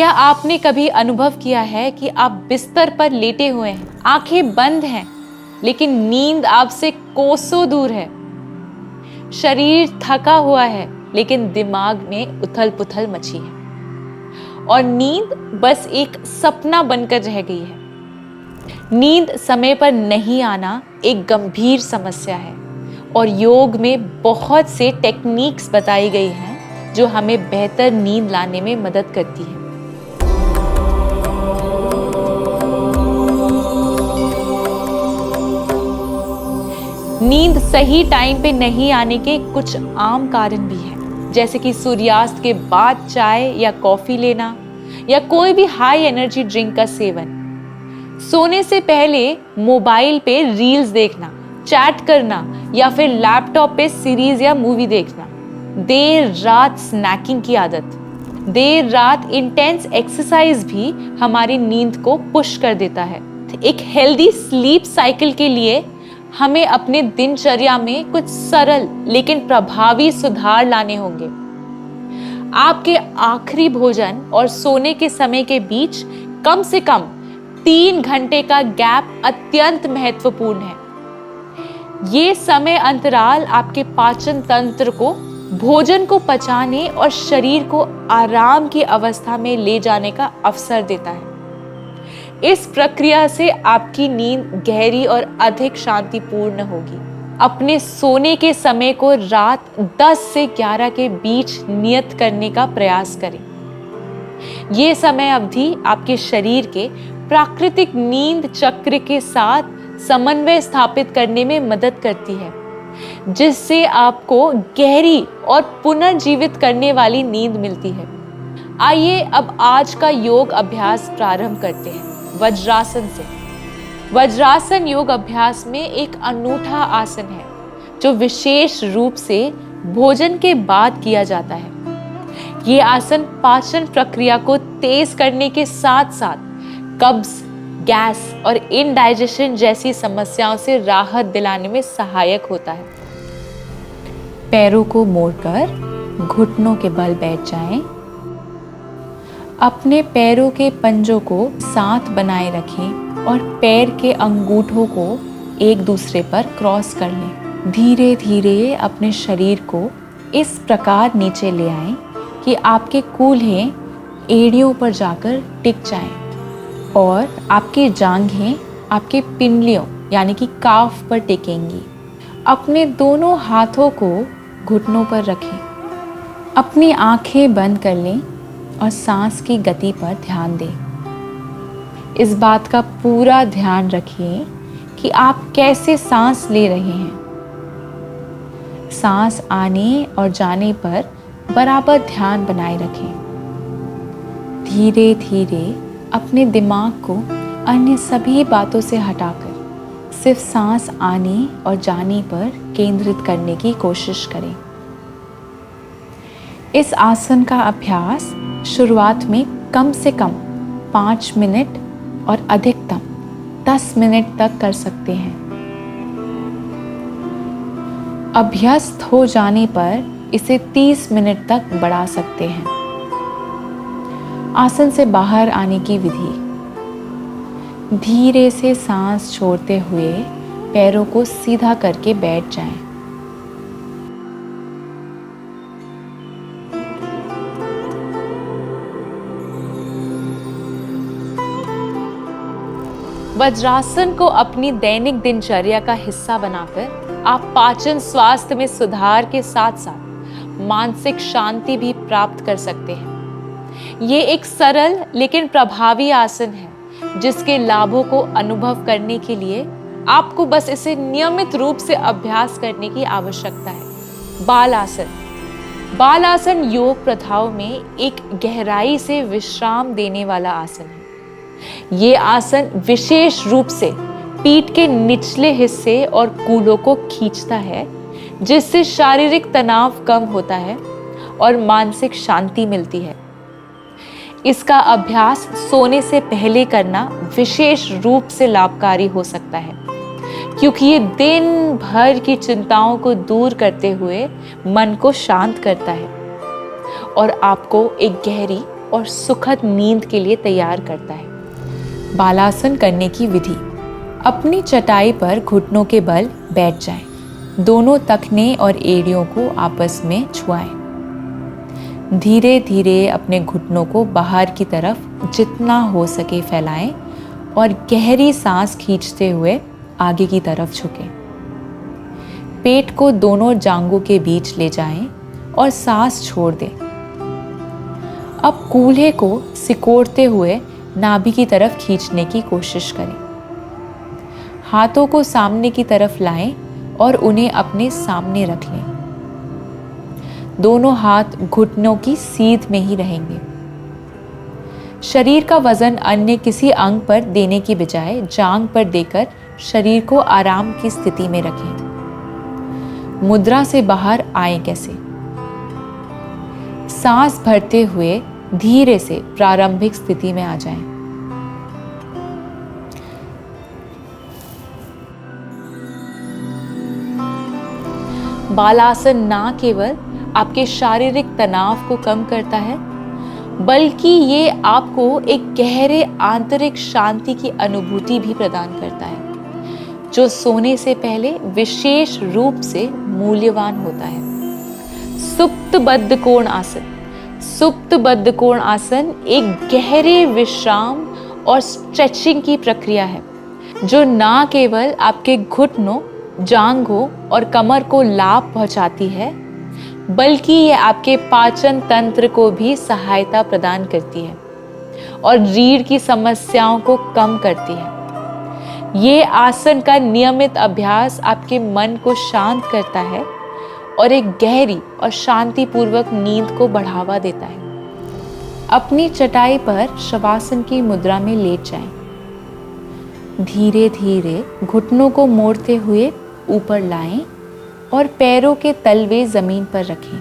क्या आपने कभी अनुभव किया है कि आप बिस्तर पर लेटे हुए हैं, आंखें बंद हैं, लेकिन नींद आपसे कोसों दूर है। शरीर थका हुआ है, लेकिन दिमाग में उथल-पुथल मची है और नींद बस एक सपना बनकर रह गई है। नींद समय पर नहीं आना एक गंभीर समस्या है और योग में बहुत से टेक्निक्स बताई गई हैं जो हमें बेहतर नींद लाने में मदद करती है। नींद सही टाइम पे नहीं आने के कुछ आम कारण भी हैं, जैसे कि सूर्यास्त के बाद चाय या कॉफी लेना या कोई भी हाई एनर्जी ड्रिंक का सेवन, सोने से पहले मोबाइल पे रील्स देखना, चैट करना या फिर लैपटॉप पे सीरीज या मूवी देखना, देर रात स्नैकिंग की आदत, देर रात इंटेंस एक्सरसाइज भी हमारी नींद को पुश कर देता है। एक हेल्दी स्लीप साइकिल के लिए हमें अपने दिनचर्या में कुछ सरल लेकिन प्रभावी सुधार लाने होंगे। आपके आखिरी भोजन और सोने के समय के बीच कम से कम 3 घंटे का गैप अत्यंत महत्वपूर्ण है। ये समय अंतराल आपके पाचन तंत्र को भोजन को पचाने और शरीर को आराम की अवस्था में ले जाने का अवसर देता है। इस प्रक्रिया से आपकी नींद गहरी और अधिक शांतिपूर्ण होगी। अपने सोने के समय को रात 10 से 11 के बीच नियत करने का प्रयास करें। ये समय अवधि आपके शरीर के प्राकृतिक नींद चक्र के साथ समन्वय स्थापित करने में मदद करती है, जिससे आपको गहरी और पुनर्जीवित करने वाली नींद मिलती है। आइए अब आज का योग अभ्यास प्रारंभ करते हैं। वज्रासन से। वज्रासन योग अभ्यास में एक अनूठा आसन है जो विशेष रूप से भोजन के बाद किया जाता है। ये आसन पाचन प्रक्रिया को तेज करने के साथ साथ कब्ज, गैस और इनडाइजेशन जैसी समस्याओं से राहत दिलाने में सहायक होता है। पैरों को मोड़कर घुटनों के बल बैठ जाएं। अपने पैरों के पंजों को साथ बनाए रखें और पैर के अंगूठों को एक दूसरे पर क्रॉस कर लें। धीरे धीरे अपने शरीर को इस प्रकार नीचे ले आएं कि आपके कूल्हे एड़ियों पर जाकर टिक जाएं और आपकी जांघें आपके पिंडलियों यानी कि काफ पर टिकेंगी। अपने दोनों हाथों को घुटनों पर रखें। अपनी आंखें बंद कर लें और सांस की गति पर ध्यान दें। इस बात का पूरा ध्यान रखें कि आप कैसे सांस ले रहे हैं। सांस आने और जाने पर बराबर ध्यान बनाए रखें। धीरे धीरे अपने दिमाग को अन्य सभी बातों से हटाकर सिर्फ सांस आने और जाने पर केंद्रित करने की कोशिश करें। इस आसन का अभ्यास शुरुआत में कम से कम 5 मिनट और अधिकतम 10 मिनट तक कर सकते हैं। अभ्यस्त हो जाने पर इसे 30 मिनट तक बढ़ा सकते हैं। आसन से बाहर आने की विधि। धीरे से सांस छोड़ते हुए पैरों को सीधा करके बैठ जाएं। वज्रासन को अपनी दैनिक दिनचर्या का हिस्सा बनाकर आप पाचन स्वास्थ्य में सुधार के साथ साथ मानसिक शांति भी प्राप्त कर सकते हैं। ये एक सरल लेकिन प्रभावी आसन है जिसके लाभों को अनुभव करने के लिए आपको बस इसे नियमित रूप से अभ्यास करने की आवश्यकता है। बाल आसन। बाल आसन योग प्रथाओं में एक गहराई से विश्राम देने वाला आसन है। ये आसन विशेष रूप से पीठ के निचले हिस्से और कूल्हों को खींचता है, जिससे शारीरिक तनाव कम होता है और मानसिक शांति मिलती है। इसका अभ्यास सोने से पहले करना विशेष रूप से लाभकारी हो सकता है, क्योंकि ये दिन भर की चिंताओं को दूर करते हुए मन को शांत करता है और आपको एक गहरी और सुखद नींद के लिए तैयार करता है। बालासन करने की विधि। अपनी चटाई पर घुटनों के बल बैठ जाएं। दोनों तखने और एड़ियों को आपस में छुआएं। धीरे धीरे अपने घुटनों को बाहर की तरफ जितना हो सके फैलाएं और गहरी सांस खींचते हुए आगे की तरफ झुकें। पेट को दोनों जांघों के बीच ले जाएं और सांस छोड़ दें। अब कूल्हे को सिकोड़ते हुए नाभि की तरफ खींचने की कोशिश करें। हाथों को सामने की तरफ लाएं और उन्हें अपने सामने रख लें। दोनों हाथ घुटनों की सीध में ही रहेंगे। शरीर का वजन अन्य किसी अंग पर देने की बजाय जांघ पर देकर शरीर को आराम की स्थिति में रखें। मुद्रा से बाहर आए कैसे? सांस भरते हुए धीरे से प्रारंभिक स्थिति में आ जाएं। बालासन ना केवल आपके शारीरिक तनाव को कम करता है, बल्कि ये आपको एक गहरे आंतरिक शांति की अनुभूति भी प्रदान करता है, जो सोने से पहले विशेष रूप से मूल्यवान होता है। सुप्त बद्ध कोण आसन। सुप्त बद्ध कोण आसन एक गहरे विश्राम और स्ट्रेचिंग की प्रक्रिया है, जो ना केवल आपके घुटनों, जांघों और कमर को लाभ पहुंचाती है, बल्कि यह आपके पाचन तंत्र को भी सहायता प्रदान करती है और रीढ़ की समस्याओं को कम करती है। ये आसन का नियमित अभ्यास आपके मन को शांत करता है और एक गहरी और शांतिपूर्वक नींद को बढ़ावा देता है। अपनी चटाई पर शवासन की मुद्रा में लेट जाएं। धीरे धीरे घुटनों को मोड़ते हुए ऊपर लाएं और पैरों के तलवे जमीन पर रखें।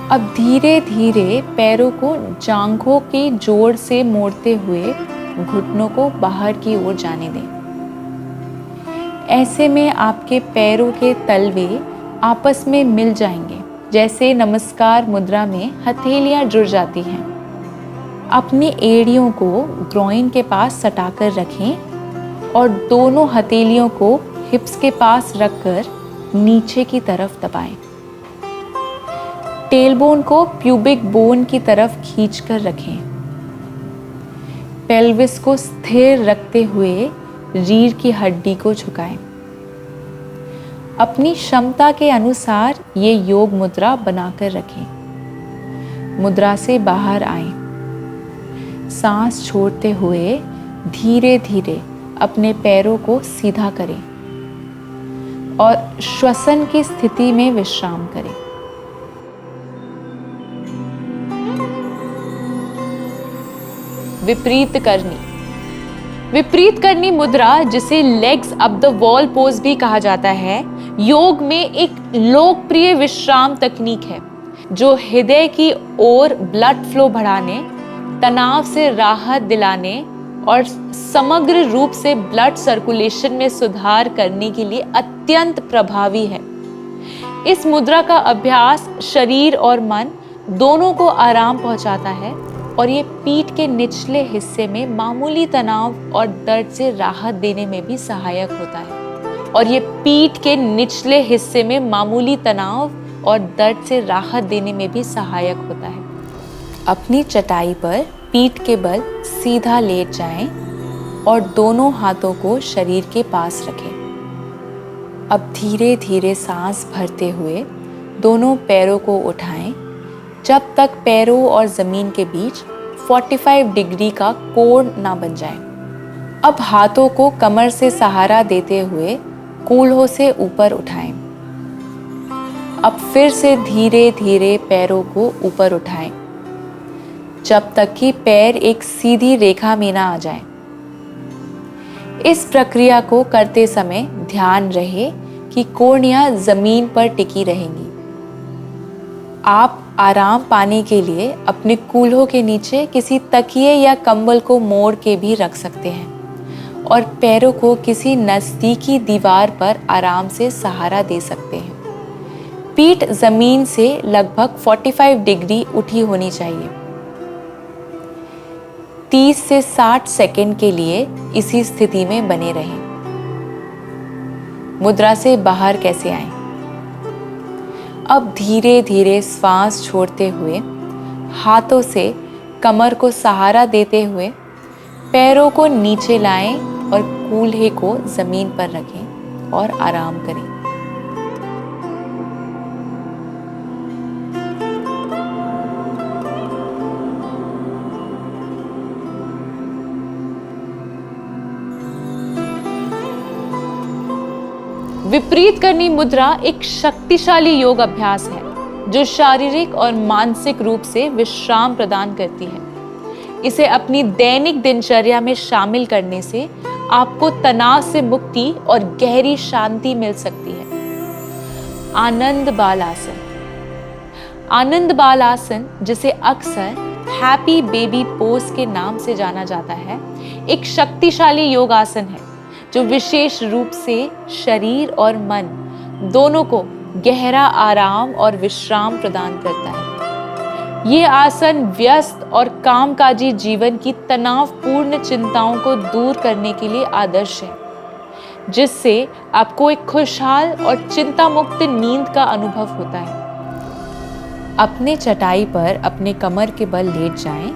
अब धीरे धीरे पैरों को जांघों के जोड़ से मोड़ते हुए घुटनों को बाहर की ओर जाने दें। ऐसे में आपके पैरों के तलवे आपस में मिल जाएंगे, जैसे नमस्कार मुद्रा में हथेलियां जुड़ जाती हैं। अपनी एड़ियों को ग्रोइन के पास सटाकर रखें और दोनों हथेलियों को हिप्स के पास रखकर नीचे की तरफ दबाएं। टेलबोन को प्यूबिक बोन की तरफ खींचकर रखें। पेल्विस को स्थिर रखते हुए रीढ़ की हड्डी को झुकाएं। अपनी क्षमता के अनुसार ये योग मुद्रा बनाकर रखें। मुद्रा से बाहर आएं। सांस छोड़ते हुए धीरे धीरे अपने पैरों को सीधा करें और श्वसन की स्थिति में विश्राम करें। विपरीत करनी। विपरीत करनी मुद्रा, जिसे legs up the wall pose भी कहा जाता है, योग में एक लोकप्रिय विश्राम तकनीक है, जो हृदय की ओर ब्लड फ्लो बढ़ाने, तनाव से राहत दिलाने और समग्र रूप से ब्लड सर्कुलेशन में सुधार करने के लिए अत्यंत प्रभावी है। इस मुद्रा का अभ्यास शरीर और मन दोनों को आराम पहुंचाता है और ये पीठ के निचले हिस्से में मामूली तनाव और दर्द से राहत देने में भी सहायक होता है। अपनी चटाई पर पीठ के बल सीधा लेट जाएं और दोनों हाथों को शरीर के पास रखें। अब धीरे धीरे सांस भरते हुए दोनों पैरों को उठाएं, जब तक पैरों और जमीन के बीच 45 डिग्री का कोण ना बन जाए। अब हाथों को कमर से सहारा देते हुए कूल्हों से ऊपर उठाएं। अब फिर से धीरे धीरे पैरों को ऊपर उठाएं, जब तक कि पैर एक सीधी रेखा में ना आ जाए। इस प्रक्रिया को करते समय ध्यान रहे कि कोहनियां जमीन पर टिकी रहेंगी। आप आराम पाने के लिए अपने कूल्हों के नीचे किसी तकिए या कंबल को मोड़ के भी रख सकते हैं और पैरों को किसी नज़दीकी दीवार पर आराम से सहारा दे सकते हैं। पीठ जमीन से लगभग 45 डिग्री उठी होनी चाहिए। 30 से 60 सेकंड के लिए इसी स्थिति में बने रहें। मुद्रा से बाहर कैसे आएं? अब धीरे धीरे श्वास छोड़ते हुए हाथों से कमर को सहारा देते हुए पैरों को नीचे लाएं और कूल्हे को जमीन पर रखें और आराम करें। विपरीत करनी मुद्रा एक शक्तिशाली योग अभ्यास है जो शारीरिक और मानसिक रूप से विश्राम प्रदान करती है। इसे अपनी दैनिक दिनचर्या में शामिल करने से आपको तनाव से मुक्ति और गहरी शांति मिल सकती है। आनंद बाल आसन। आनंद बाल आसन, जिसे अक्सर हैप्पी बेबी पोज के नाम से जाना जाता है, एक शक्तिशाली योग आसन है जो विशेष रूप से शरीर और मन दोनों को गहरा आराम और विश्राम प्रदान करता है। ये आसन व्यस्त और कामकाजी जीवन की तनावपूर्ण चिंताओं को दूर करने के लिए आदर्श है, जिससे आपको एक खुशहाल और चिंता मुक्त नींद का अनुभव होता है। अपने चटाई पर अपने कमर के बल लेट जाएं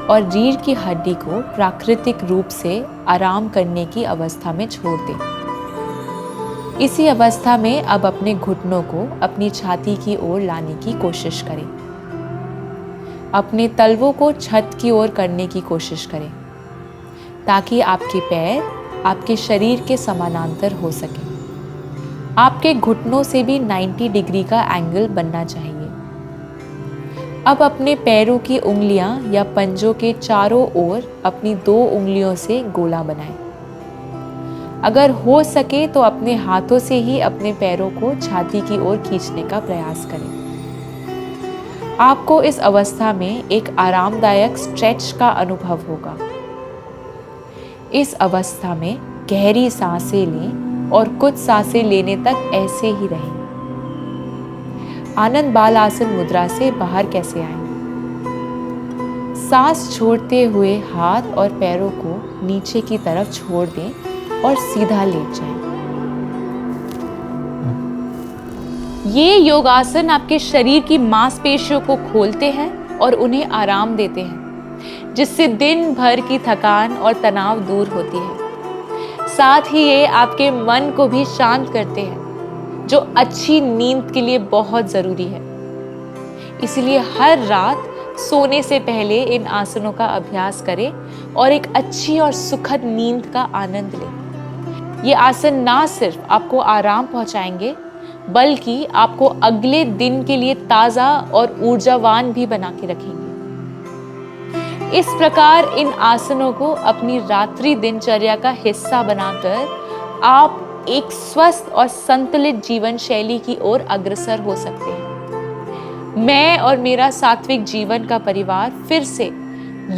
और रीढ़ की हड्डी को प्राकृतिक रूप से आराम करने की अवस्था में छोड़ दें। इसी अवस्था में अब अपने घुटनों को अपनी छाती की ओर लाने की कोशिश करें। अपने तलवों को छत की ओर करने की कोशिश करें ताकि आपके पैर आपके शरीर के समानांतर हो सके। आपके घुटनों से भी 90 डिग्री का एंगल बनना चाहिए। अब अपने पैरों की उंगलियां या पंजों के चारों ओर अपनी 2 उंगलियों से गोला बनाएं। अगर हो सके तो अपने हाथों से ही अपने पैरों को छाती की ओर खींचने का प्रयास करें। आपको इस अवस्था में एक आरामदायक स्ट्रेच का अनुभव होगा। इस अवस्था में गहरी सांसें लें और कुछ सांसें लेने तक ऐसे ही रहें। आनंद बाल आसन मुद्रा से बाहर कैसे आएं? सांस छोड़ते हुए हाथ और पैरों को नीचे की तरफ छोड़ दें और सीधा लेट जाएं। ये योगासन आपके शरीर की मांसपेशियों को खोलते हैं और उन्हें आराम देते हैं, जिससे दिन भर की थकान और तनाव दूर होती है। साथ ही ये आपके मन को भी शांत करते हैं, जो अच्छी नींद के लिए बहुत जरूरी है। इसलिए हर रात सोने से पहले इन आसनों का अभ्यास करें और एक अच्छी और सुखद नींद का आनंद लें। ये आसन ना सिर्फ आपको आराम पहुंचाएंगे, बल्कि आपको अगले दिन के लिए ताजा और ऊर्जावान भी बना के रखेंगे। इस प्रकार इन आसनों को अपनी रात्रि दिनचर्या का हिस्सा बनाकर आप एक स्वस्थ और संतुलित जीवन शैली की ओर अग्रसर हो सकते हैं। मैं और मेरा सात्विक जीवन का परिवार फिर से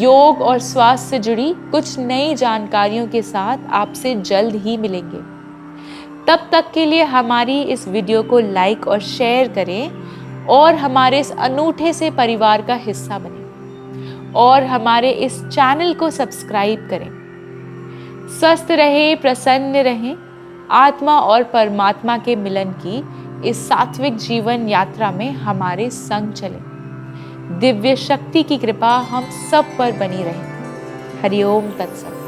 योग और स्वास्थ्य से जुड़ी कुछ नई जानकारियों के साथ आपसे जल्द ही मिलेंगे। तब तक के लिए हमारी इस वीडियो को लाइक और शेयर करें और हमारे इस अनूठे से परिवार का हिस्सा बनें और हमारे इस चैनल को सब्सक्राइब करें। स्वस्थ रहें, प्रसन्न रहें, आत्मा और परमात्मा के मिलन की इस सात्विक जीवन यात्रा में हमारे संग चलें। दिव्य शक्ति की कृपा हम सब पर बनी रहे। हरि ओम तत्सत।